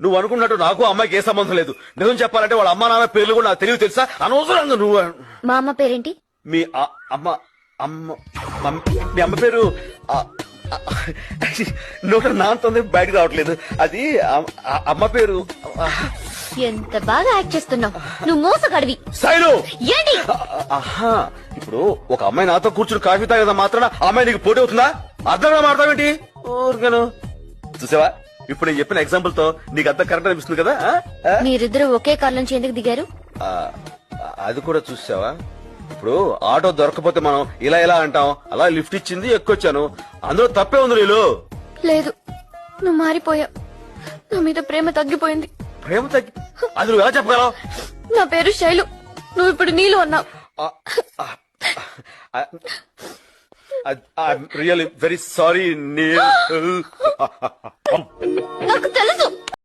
నువ్వు అనుకున్నట్టు నాకు అమ్మాయికి ఏ సంబంధం లేదు. నిజం చెప్పాలంటే వాళ్ళ అమ్మ నాన్న పేర్లు కూడా నాకు తెలియదు తెలుసా. అనవసరంగా నువ్వు మా అమ్మ పేరేంటి? మీ అమ్మ అమ్మ మీ అమ్మ పేరు నోట నాంతుంది బయటకు రావట్లేదు. అది అమ్మ పేరు. ఎంత బాగా యాక్ట్ చేస్తున్నావు నువ్వు, మోసగాడివి. శైలు ఏంటి? ఆహా, ఇప్పుడు ఒక అమ్మాయి నాతో కూర్చుని కాఫీ తాగదా మాత్రాన ఆ అమ్మాయి నీకు పోటీ అవుతుందా? అర్థంగా మాట్లాడతావేంటి? ఊరికను చూసావా, ఇప్పుడు నేను చెప్పిన ఎగ్జాంపుల్ తో నీకు అంత కరెక్ట్ అనిపిస్తుంది కదా. మీరిద్దరు ఒకే కార్ నుంచి ఎందుకు దిగారు? అది కూడా చూసావా, ఇప్పుడు ఆటో దొరకపోతే మనం ఇలా ఇలా అంటాం, అలా లిఫ్ట్ ఇచ్చింది ఎక్కొచ్చాను, అందులో తప్పే ఉంది. నీళ్ళు లేదు, నువ్వు మారిపోయావు. నా మీద ప్రేమ తగ్గిపోయింది. ప్రేమ తగ్గి అది నువ్వు ఎలా చెప్పగలవు? నా పేరు శైలు, నువ్వు ఇప్పుడు నీళ్ళు అన్నావు. Really very sorry. నాకు తెలుసు